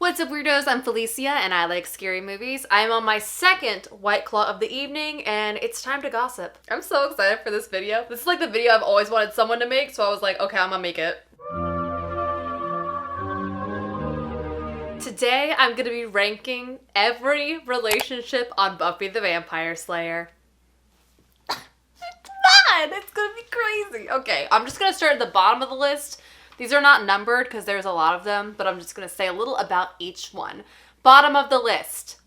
What's up, weirdos? I'm Felicia and I like scary movies. I'm on my second White Claw of the evening and it's time to gossip. I'm so excited for this video. This is like the video I've always wanted someone to make, so I was like, okay, I'm gonna make it. Today, I'm gonna be ranking every relationship on Buffy the Vampire Slayer. It's gonna be crazy. Okay, I'm just gonna start at the bottom of the list. These are not numbered because there's a lot of them, but I'm just gonna say a little about each one. Bottom of the list.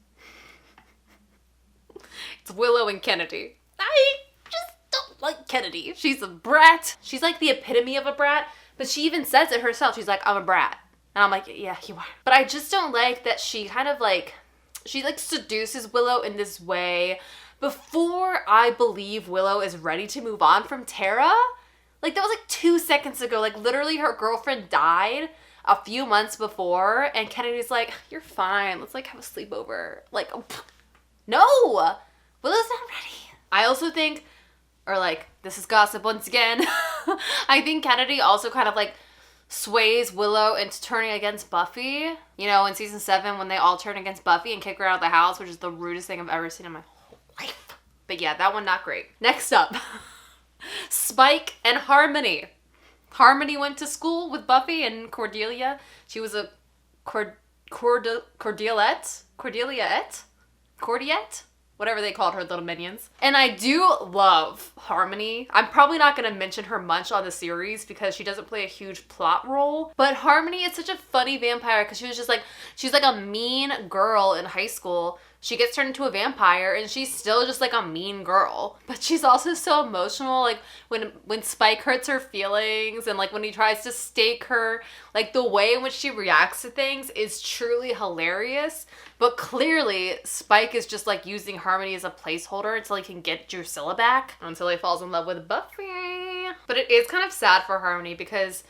It's Willow and Kennedy. I just don't like Kennedy. She's a brat. She's like the epitome of a brat, but she even says it herself. She's like, I'm a brat. And I'm like, yeah, you are. But I just don't like that she kind of like, she like seduces Willow in this way before I believe Willow is ready to move on from Tara. Like, that was like 2 seconds ago. Like, literally her girlfriend died a few months before, and Kennedy's like, you're fine. Let's, like, have a sleepover. Like, no! Willow's not ready. I also think, or, like, this is gossip once again. I think Kennedy also kind of, like, sways Willow into turning against Buffy. You know, in season 7, when they all turn against Buffy and kick her out of the house, which is the rudest thing I've ever seen in my whole life. But yeah, that one, not great. Next up. Spike and Harmony. Harmony went to school with Buffy and Cordelia. She was a Cordialette? Whatever they called her little minions. And I do love Harmony. I'm probably not going to mention her much on the series because she doesn't play a huge plot role. But Harmony is such a funny vampire because she was just like, she's like a mean girl in high school. She gets turned into a vampire and she's still just like a mean girl. But she's also so emotional. Like when Spike hurts her feelings and like when he tries to stake her, like the way in which she reacts to things is truly hilarious. But clearly Spike is just like using Harmony as a placeholder until he can get Drusilla back. Until he falls in love with Buffy. But it is kind of sad for Harmony because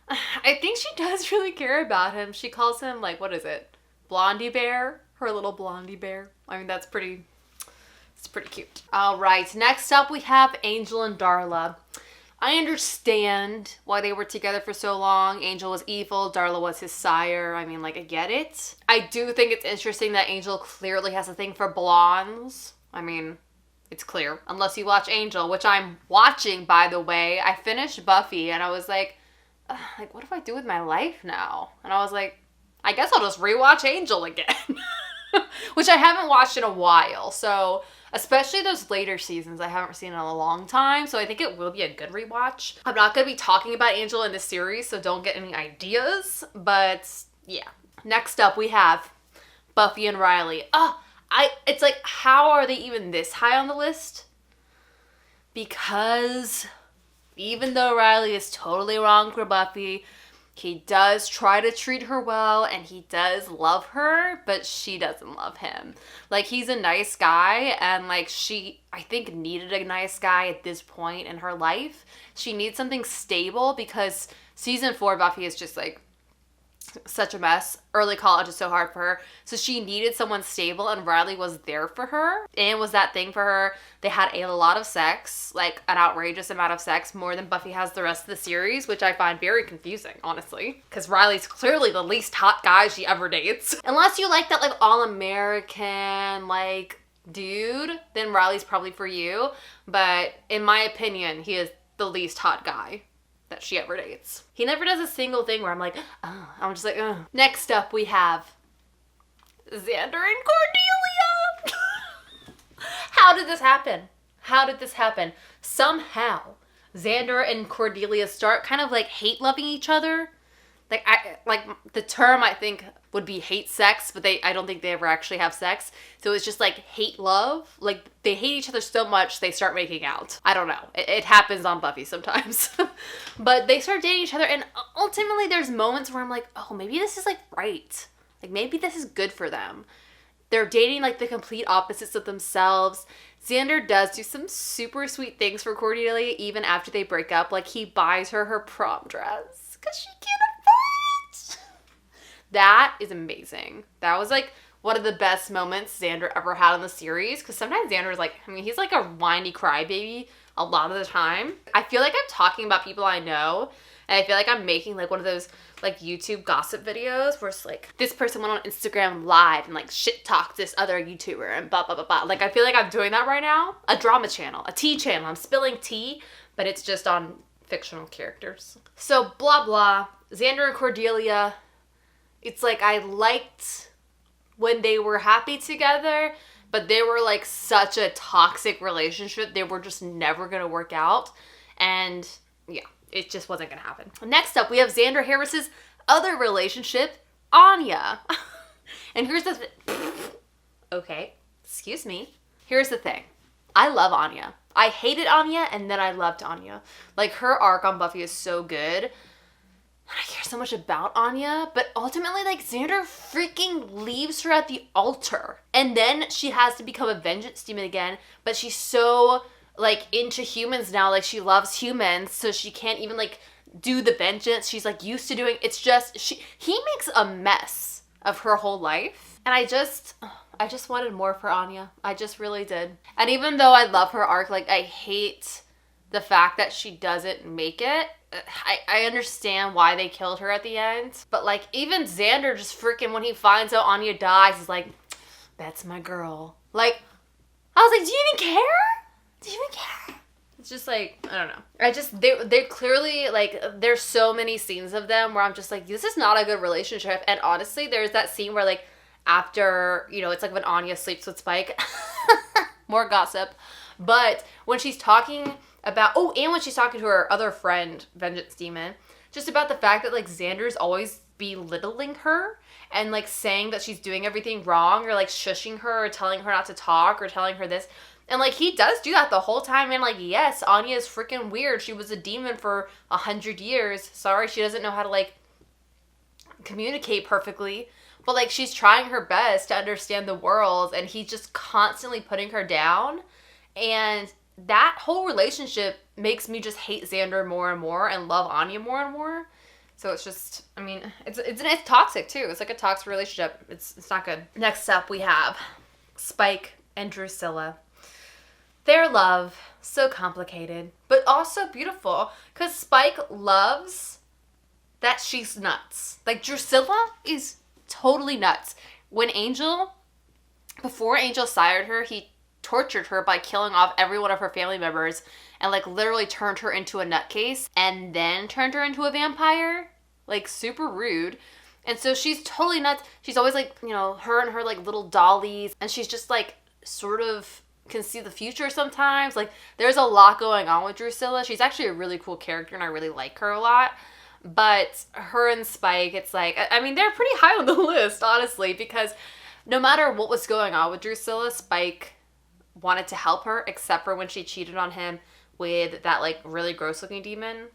I think she does really care about him. She calls him like, what is it? Blondie Bear? Her little blondie bear. I mean, it's pretty cute. All right, next up we have Angel and Darla. I understand why they were together for so long. Angel was evil, Darla was his sire. I mean, like, I get it. I do think it's interesting that Angel clearly has a thing for blondes. I mean, it's clear. Unless you watch Angel, which I'm watching, by the way. I finished Buffy and I was like, what do I do with my life now? And I was like, I guess I'll just rewatch Angel again. Which I haven't watched in a while, so especially those later seasons I haven't seen in a long time, so I think it will be a good rewatch. I'm not going to be talking about Angel in this series, so don't get any ideas, but yeah. Next up we have Buffy and Riley. It's like, how are they even this high on the list? Because even though Riley is totally wrong for Buffy, he does try to treat her well and he does love her, but she doesn't love him. Like, he's a nice guy and like she, I think, needed a nice guy at this point in her life. She needs something stable because season 4 Buffy is just like such a mess. Early college is so hard for her. So she needed someone stable and Riley was there for her and was that thing for her. They had a lot of sex, like an outrageous amount of sex, more than Buffy has the rest of the series, which I find very confusing, honestly. Because Riley's clearly the least hot guy she ever dates. Unless you like that like all-American, like, dude, then Riley's probably for you. But in my opinion, he is the least hot guy that she ever dates. He never does a single thing where I'm like, oh, I'm just like, ugh. Next up we have Xander and Cordelia. How did this happen? How did this happen? Somehow Xander and Cordelia start kind of like hate loving each other. Like the term I think would be hate sex, but I don't think they ever actually have sex. So it's just like hate love. Like they hate each other so much they start making out. I don't know. It happens on Buffy sometimes. But they start dating each other and ultimately there's moments where I'm like, oh, maybe this is like right. Like maybe this is good for them. They're dating like the complete opposites of themselves. Xander does do some super sweet things for Cordelia even after they break up. Like he buys her prom dress because she can't afford it. That is amazing. That was like one of the best moments Xander ever had in the series. Because sometimes Xander is like, I mean, he's like a whiny crybaby a lot of the time. I feel like I'm talking about people I know. And I feel like I'm making like one of those like YouTube gossip videos where it's like, this person went on Instagram live and like shit talked this other YouTuber and blah, blah, blah, blah. Like I feel like I'm doing that right now. A drama channel, a tea channel. I'm spilling tea, but it's just on fictional characters. So blah, blah. Xander and Cordelia, it's like I liked when they were happy together, but they were like such a toxic relationship. They were just never going to work out. And yeah, it just wasn't going to happen. Next up, we have Xander Harris's other relationship, Anya. And here's the okay, excuse me. Here's the thing. I love Anya. I hated Anya and then I loved Anya. Like her arc on Buffy is so good. I care so much about Anya, but ultimately, like, Xander freaking leaves her at the altar. And then she has to become a vengeance demon again, but she's so, like, into humans now. Like, she loves humans, so she can't even, like, do the vengeance. She's, like, used to doing, it's just, he makes a mess of her whole life. And I just wanted more for Anya. I just really did. And even though I love her arc, like, I hate the fact that she doesn't make it. I understand why they killed her at the end. But, like, even Xander just freaking, when he finds out Anya dies, he's like, that's my girl. Like, I was like, do you even care? Do you even care? It's just like, I don't know. They clearly, like, there's so many scenes of them where I'm just like, this is not a good relationship. And honestly, there's that scene where, like, after, you know, it's like when Anya sleeps with Spike. More gossip. But when she's talking about, and when she's talking to her other friend, Vengeance Demon, just about the fact that, like, Xander's always belittling her and, like, saying that she's doing everything wrong or, like, shushing her or telling her not to talk or telling her this. And, like, he does do that the whole time. And, like, yes, Anya is freaking weird. She was a demon for 100 years. Sorry, she doesn't know how to, like, communicate perfectly. But, like, she's trying her best to understand the world. And he's just constantly putting her down. And that whole relationship makes me just hate Xander more and more and love Anya more and more. So it's just, I mean, it's toxic too. It's like a toxic relationship. It's not good. Next up, we have Spike and Drusilla. Their love, so complicated, but also beautiful. Because Spike loves that she's nuts. Like, Drusilla is totally nuts. Before Angel sired her, he tortured her by killing off every one of her family members and, like, literally turned her into a nutcase and then turned her into a vampire. Like, super rude. And so she's totally nuts. She's always, like, you know, her and her, like, little dollies. And she's just, like, sort of can see the future sometimes. Like, there's a lot going on with Drusilla. She's actually a really cool character and I really like her a lot. But her and Spike, it's like, I mean, they're pretty high on the list, honestly, because no matter what was going on with Drusilla, Spike wanted to help her, except for when she cheated on him with that, like, really gross looking demon.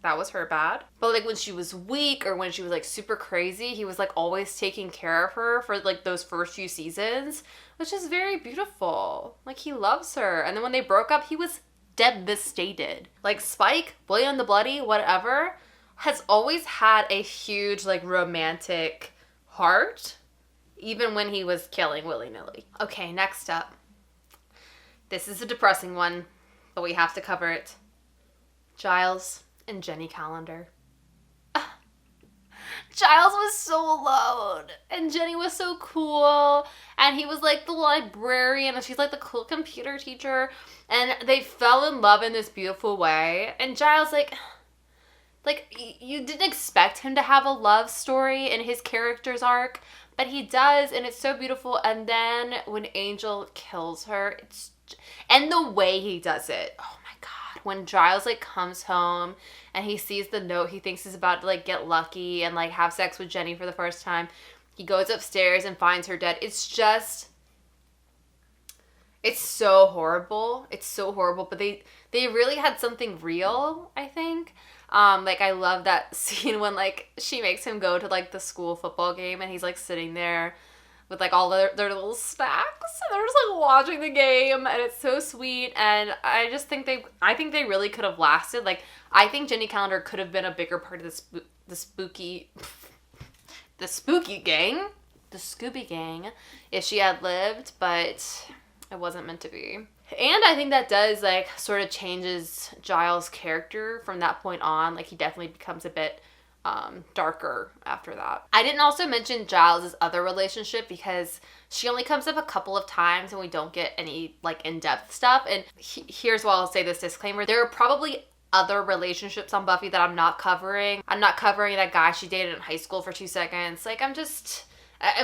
That was her bad. But, like, when she was weak or when she was, like, super crazy, he was, like, always taking care of her for, like, those first few seasons, which is very beautiful. Like, he loves her. And then when they broke up, he was devastated. Like, Spike, William the Bloody, whatever, has always had a huge, like, romantic heart, even when he was killing willy-nilly. Okay, next up. This is a depressing one, but we have to cover it. Giles and Jenny Calendar. Giles was so alone, and Jenny was so cool, and he was, like, the librarian, and she's, like, the cool computer teacher, and they fell in love in this beautiful way, and Giles, like, you didn't expect him to have a love story in his character's arc, but he does, and it's so beautiful. And then when Angel kills her, and the way he does it, oh my god. When Giles, like, comes home and he sees the note, he thinks he's about to, like, get lucky and, like, have sex with Jenny for the first time. He goes upstairs and finds her dead. It's just, it's so horrible. It's so horrible, but they really had something real, I think. Like, I love that scene when, like, she makes him go to, like, the school football game and he's, like, sitting there with, like, all their little snacks, and they're just, like, watching the game, and it's so sweet. And I just think I think they really could have lasted. Like, I think Jenny Calendar could have been a bigger part of the spooky gang, the Scooby Gang, if she had lived, but it wasn't meant to be. And I think that does, like, sort of changes Giles' character from that point on. Like, he definitely becomes a bit darker after that. I didn't also mention Giles' other relationship because she only comes up a couple of times and we don't get any, like, in-depth stuff. And here's why I'll say this disclaimer. There are probably other relationships on Buffy that I'm not covering. I'm not covering that guy she dated in high school for 2 seconds. Like, I'm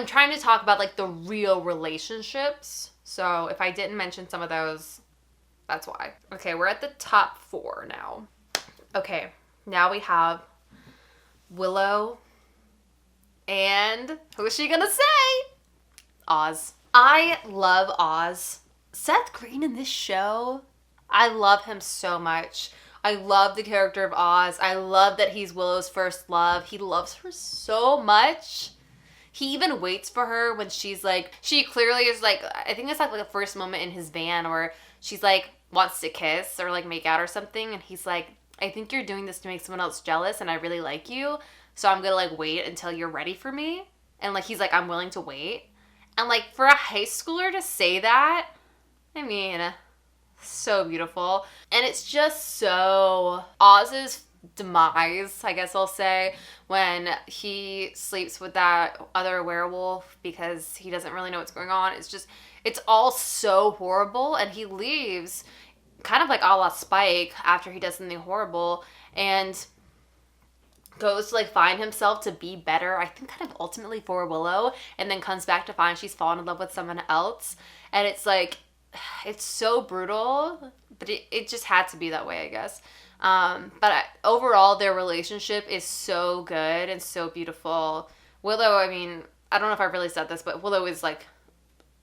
trying to talk about, like, the real relationships. So if I didn't mention some of those, that's why. Okay, we're at the top 4 now. Okay, now we have Willow and who is she gonna say? Oz. I love Oz. Seth Green in this show, I love him so much. I love the character of Oz. I love that he's Willow's first love. He loves her so much. He even waits for her when she's like, she clearly is like, I think it's like the first moment in his van where she's like, wants to kiss or like make out or something. And he's like, I think you're doing this to make someone else jealous and I really like you. So I'm gonna like wait until you're ready for me. And like, he's like, I'm willing to wait. And like for a high schooler to say that, I mean, so beautiful. And it's just so Oz's demise, I guess I'll say, when he sleeps with that other werewolf because he doesn't really know what's going on. It's all so horrible, and he leaves kind of like a la Spike after he does something horrible and goes to like find himself to be better, I think kind of ultimately for Willow, and then comes back to find she's fallen in love with someone else. And it's like, it's so brutal, but it just had to be that way, I guess. But overall, their relationship is so good and so beautiful. Willow, I mean, I don't know if I really said this, but Willow is like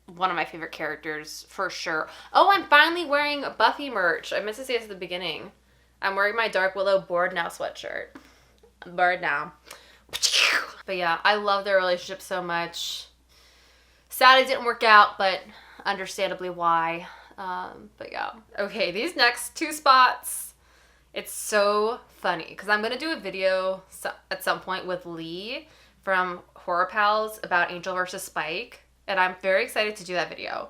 one of my favorite characters for sure. Oh, I'm finally wearing Buffy merch. I meant to say this at the beginning. I'm wearing my Dark Willow Bored Now sweatshirt. I'm bored now. But yeah, I love their relationship so much. Sad it didn't work out, but understandably why. But yeah. Okay, these next 2 spots, it's so funny because I'm going to do a video at some point with Lee from Horror Pals about Angel versus Spike. And I'm very excited to do that video.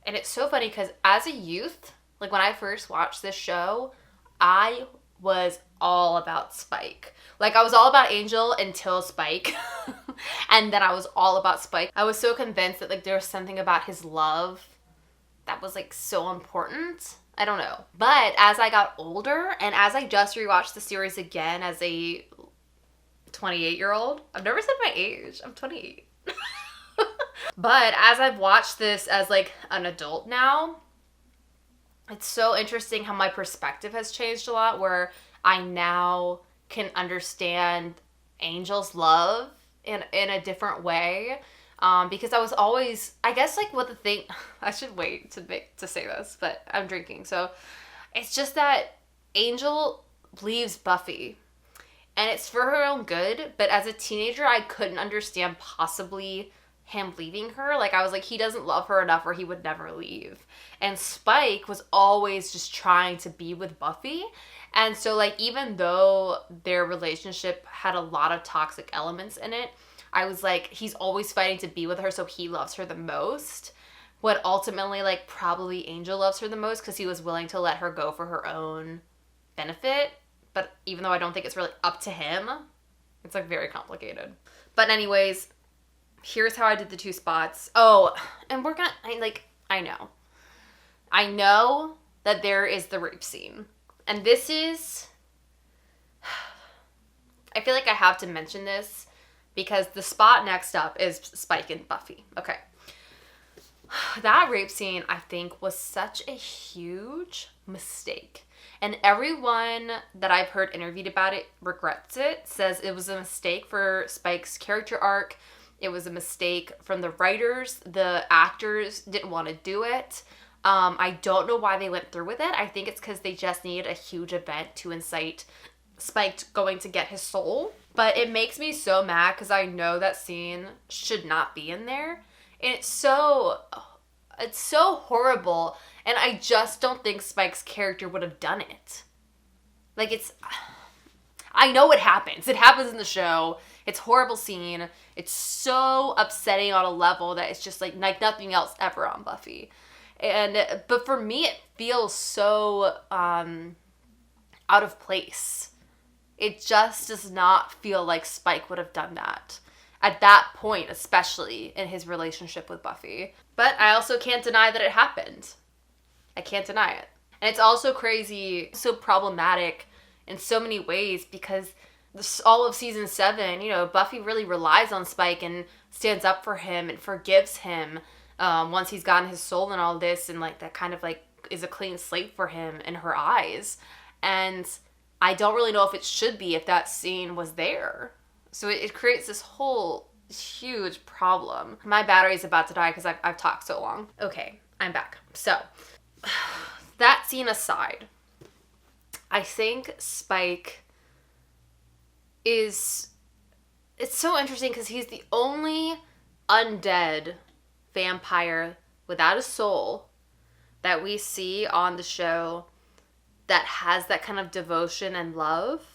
And it's so funny because as a youth, like when I first watched this show, I was all about Spike. Like I was all about Angel until Spike. And then I was all about Spike. I was so convinced that like there was something about his love that was like so important. I don't know. But as I got older and as I just rewatched the series again as a 28-year-old, I've never said my age. I'm 28. But as I've watched this as like an adult now, it's so interesting how my perspective has changed a lot, where I now can understand Angel's love in a different way. Because I was always, I guess like what the thing, I should wait to say this, but I'm drinking. So it's just that Angel leaves Buffy and it's for her own good. But as a teenager, I couldn't understand possibly him leaving her. Like I was like, he doesn't love her enough or he would never leave. And Spike was always just trying to be with Buffy. And so like, even though their relationship had a lot of toxic elements in it, I was like, he's always fighting to be with her, so he loves her the most. What ultimately, like, probably Angel loves her the most because he was willing to let her go for her own benefit. But even though I don't think it's really up to him, it's, like, very complicated. But anyways, here's how I did the 2 spots. Oh, and we're gonna, I know. I know that there is the rape scene. And this is, I feel like I have to mention this, because the spot next up is Spike and Buffy. Okay. That rape scene, I think, was such a huge mistake. And everyone that I've heard interviewed about it regrets it, says it was a mistake for Spike's character arc. It was a mistake from the writers. The actors didn't want to do it. I don't know why they went through with it. I think it's because they just needed a huge event to incite Spike going to get his soul. But it makes me so mad because I know that scene should not be in there. And it's so horrible. And I just don't think Spike's character would have done it. Like I know it happens. It happens in the show. It's a horrible scene. It's so upsetting on a level that it's just like nothing else ever on Buffy. But for me, it feels so out of place. It just does not feel like Spike would have done that. At that point, especially in his relationship with Buffy. But I also can't deny that it happened. I can't deny it. And it's also crazy, so problematic in so many ways because all of season 7, Buffy really relies on Spike and stands up for him and forgives him once he's gotten his soul and all this, and like that kind of like is a clean slate for him in her eyes. And I don't really know if it should be if that scene was there. So it creates this whole huge problem. My battery's about to die because I've talked so long. Okay, I'm back. So, that scene aside, I think Spike it's so interesting because he's the only undead vampire without a soul that we see on the show that has that kind of devotion and love.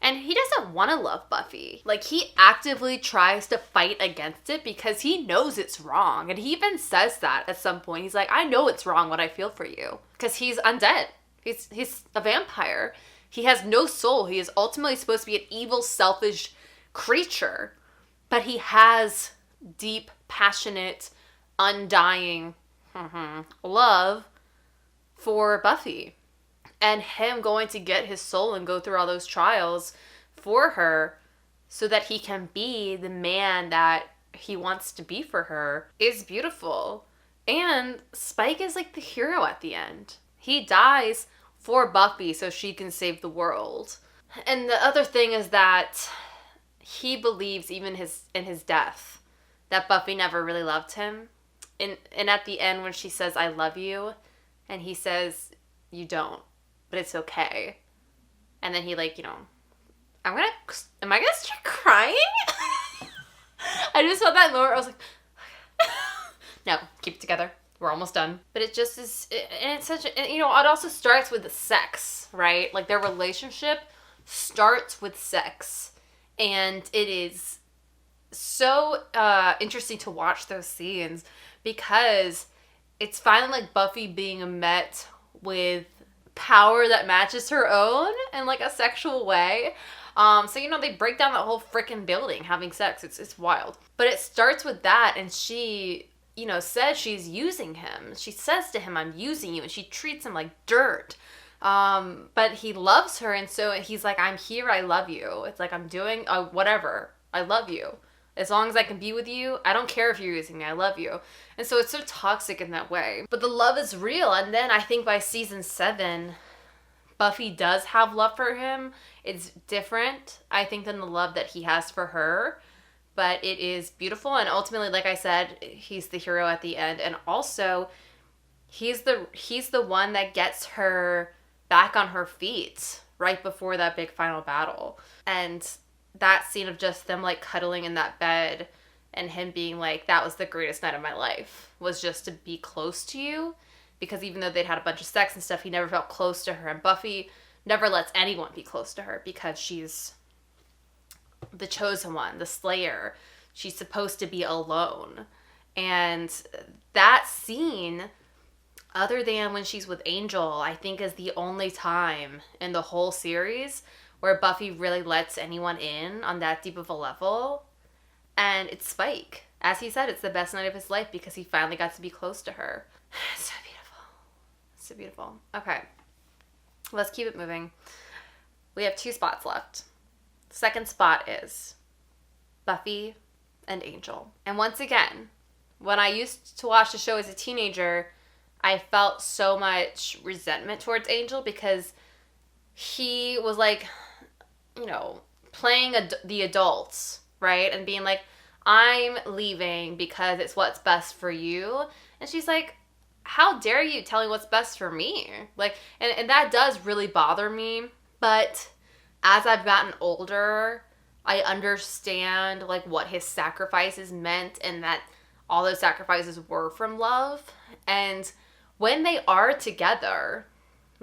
And he doesn't want to love Buffy. Like, he actively tries to fight against it because he knows it's wrong. And he even says that at some point. He's like, I know it's wrong what I feel for you. Because he's undead. He's a vampire. He has no soul. He is ultimately supposed to be an evil, selfish creature. But he has deep, passionate, undying love for Buffy. And him going to get his soul and go through all those trials for her so that he can be the man that he wants to be for her is beautiful. And Spike is like the hero at the end. He dies for Buffy so she can save the world. And the other thing is that he believes even in his death that Buffy never really loved him. And at the end when she says, I love you, and he says, you don't. But it's okay. And then he am I gonna start crying? I just felt that moment. I was like, no, keep it together. We're almost done. But it just is, and it's such a, it also starts with the sex, right? Like their relationship starts with sex. And it is so interesting to watch those scenes because it's finally like Buffy being met with power that matches her own in like a sexual way. So they break down that whole freaking building having sex. It's wild. But it starts with that, and she, says she's using him. She says to him, I'm using you, and she treats him like dirt. But he loves her, and so he's like, I'm here, I love you. It's like, I'm doing whatever. I love you. As long as I can be with you, I don't care if you're using me, I love you. And so it's so toxic in that way. But the love is real. And then I think by season 7, Buffy does have love for him. It's different, I think, than the love that he has for her. But it is beautiful. And ultimately, like I said, he's the hero at the end. And also, he's the one that gets her back on her feet right before that big final battle. And that scene of just them like cuddling in that bed and him being like, that was the greatest night of my life, was just to be close to you. Because even though they'd had a bunch of sex and stuff, he never felt close to her. And Buffy never lets anyone be close to her because she's the chosen one, the slayer. She's supposed to be alone. And that scene, other than when she's with Angel, I think is the only time in the whole series where Buffy really lets anyone in on that deep of a level. And it's Spike. As he said, it's the best night of his life because he finally got to be close to her. It's so beautiful. It's so beautiful. Okay. Let's keep it moving. We have 2 spots left. Second spot is Buffy and Angel. And once again, when I used to watch the show as a teenager, I felt so much resentment towards Angel because he was like, playing the adults, right? And being like, I'm leaving because it's what's best for you. And she's like, how dare you tell me what's best for me? Like, and that does really bother me. But as I've gotten older, I understand like what his sacrifices meant and that all those sacrifices were from love. And when they are together,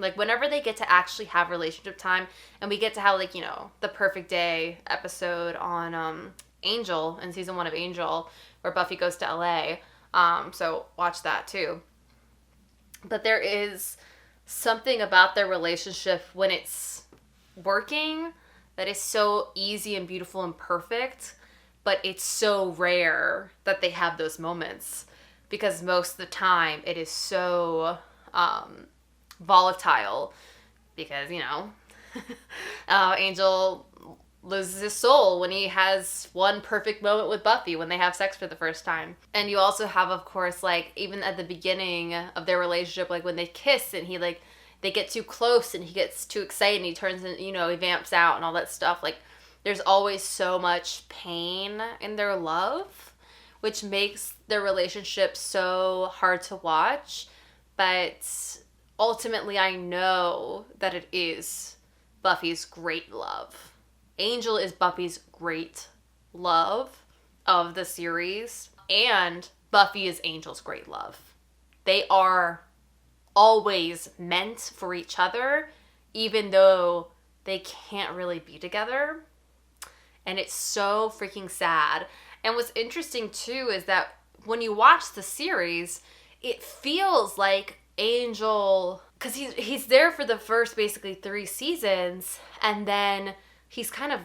like whenever they get to actually have relationship time and we get to have like, the perfect day episode on Angel in season 1 of Angel where Buffy goes to LA. So watch that too. But there is something about their relationship when it's working that is so easy and beautiful and perfect, but it's so rare that they have those moments because most of the time it is so volatile because, you know, Angel loses his soul when he has one perfect moment with Buffy when they have sex for the first time. And you also have, of course, like, even at the beginning of their relationship, like when they kiss and he, like, they get too close and he gets too excited and he turns and, you know, he vamps out and all that stuff. Like, there's always so much pain in their love, which makes their relationship so hard to watch. But ultimately, I know that it is Buffy's great love. Angel is Buffy's great love of the series, and Buffy is Angel's great love. They are always meant for each other, even though they can't really be together. And it's so freaking sad. And what's interesting too is that when you watch the series, it feels like Angel, because he's there for the first basically 3 seasons, and then he's kind of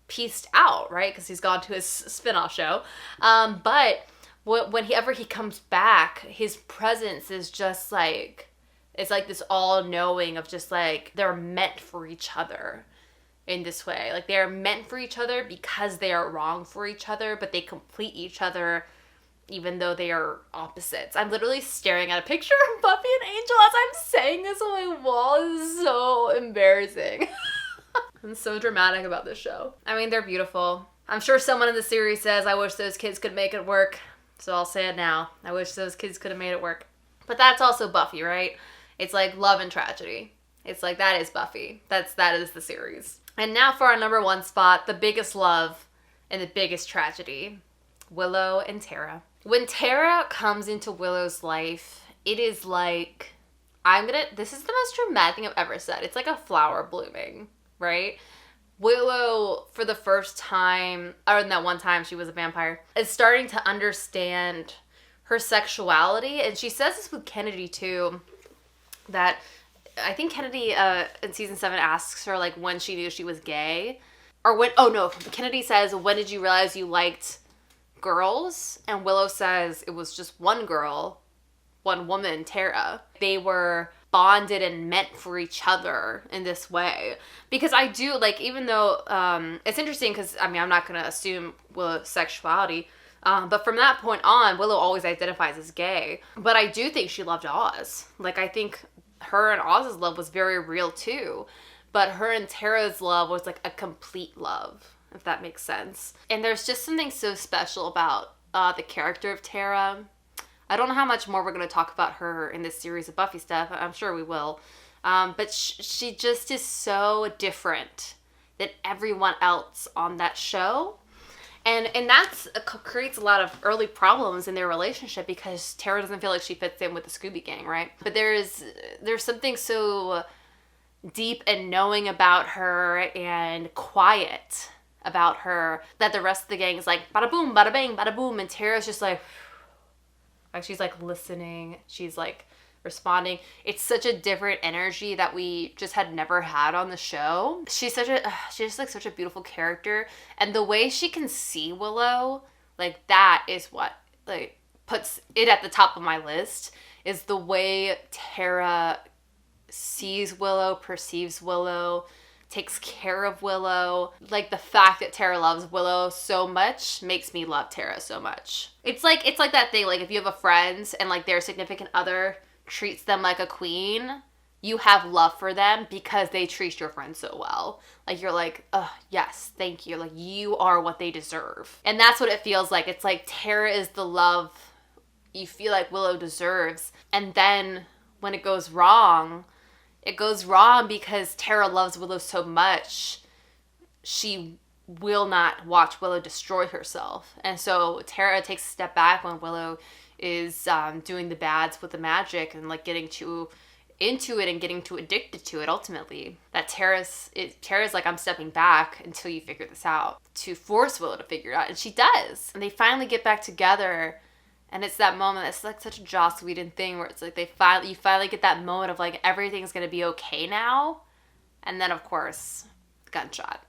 pieced out, right? Because he's gone to his spin-off show. But whenever he comes back, his presence is just like, it's like this all-knowing of just like, they're meant for each other in this way. Like, they're meant for each other because they are wrong for each other, but they complete each other even though they are opposites. I'm literally staring at a picture of Buffy and Angel as I'm saying this on my wall. This is so embarrassing. I'm so dramatic about this show. I mean, they're beautiful. I'm sure someone in the series says, I wish those kids could make it work. So I'll say it now. I wish those kids could have made it work. But that's also Buffy, right? It's like love and tragedy. It's like, that is Buffy. That is the series. And now for our number 1 spot, the biggest love and the biggest tragedy. Willow and Tara. When Tara comes into Willow's life, it is like, this is the most dramatic thing I've ever said. It's like a flower blooming, right? Willow, for the first time, or in that one time she was a vampire, is starting to understand her sexuality. And she says this with Kennedy too, that I think Kennedy in season 7 asks her like when she knew she was gay. Or when, oh no, Kennedy says, when did you realize you liked girls? And Willow says it was just one girl, one woman, Tara. They were bonded and meant for each other in this way. Because I do, like, even though, it's interesting because, I mean, I'm not going to assume Willow's sexuality, but from that point on, Willow always identifies as gay. But I do think she loved Oz. Like, I think her and Oz's love was very real too. But her and Tara's love was like a complete love, if that makes sense. And there's just something so special about the character of Tara. I don't know how much more we're going to talk about her in this series of Buffy stuff. I'm sure we will. But she just is so different than everyone else on that show. And that's creates a lot of early problems in their relationship because Tara doesn't feel like she fits in with the Scooby Gang, right? But there's something so deep and knowing about her and quiet about her that the rest of the gang is like bada boom, bada bang, bada boom, and Tara's just like she's like listening, she's like responding. It's such a different energy that we just had never had on the show. She's just like such a beautiful character, and the way she can see Willow, like that is what like puts it at the top of my list, is the way Tara sees Willow, perceives Willow, takes care of Willow. Like the fact that Tara loves Willow so much makes me love Tara so much. It's like that thing, like if you have a friend and like their significant other treats them like a queen, you have love for them because they treat your friend so well. Like you're like, oh yes, thank you. Like you are what they deserve. And that's what it feels like. It's like Tara is the love you feel like Willow deserves. And then when it goes wrong because Tara loves Willow so much, she will not watch Willow destroy herself. And so Tara takes a step back when Willow is doing the bads with the magic and like getting too into it and getting too addicted to it ultimately. That Tara's like, I'm stepping back until you figure this out, to force Willow to figure it out. And she does. And they finally get back together And it's that moment that's like such a Joss Whedon thing where it's like you finally get that moment of like everything's gonna be okay now. And then of course, gunshot.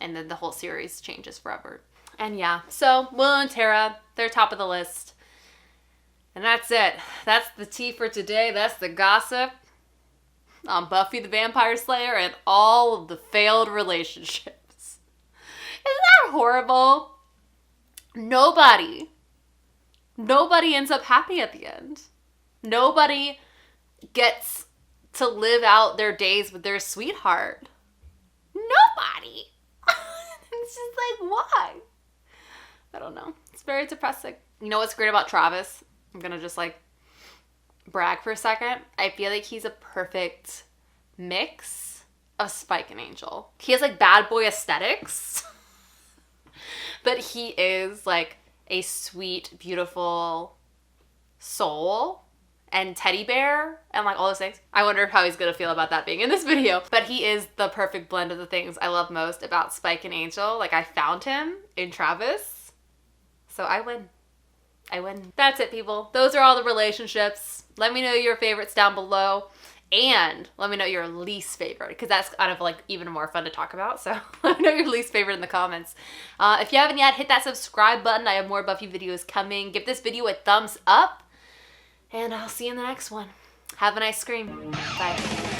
And then the whole series changes forever. And yeah, so Willow and Tara, they're top of the list. And that's it. That's the tea for today. That's the gossip on Buffy the Vampire Slayer and all of the failed relationships. Isn't that horrible? Nobody ends up happy at the end. Nobody gets to live out their days with their sweetheart. Nobody. It's just like, why? I don't know. It's very depressing. You know what's great about Travis? I'm gonna just like brag for a second. I feel like he's a perfect mix of Spike and Angel. He has like bad boy aesthetics, but he is like a sweet, beautiful soul and teddy bear and like all those things. I wonder how he's gonna feel about that being in this video. But he is the perfect blend of the things I love most about Spike and Angel. Like I found him in Travis. So I win. I win. That's it, people. Those are all the relationships. Let me know your favorites down below. And let me know your least favorite, because that's kind of like even more fun to talk about. So let me know your least favorite in the comments. If you haven't yet, hit that subscribe button. I have more Buffy videos coming. Give this video a thumbs up. And I'll see you in the next one. Have a nice scream. Bye.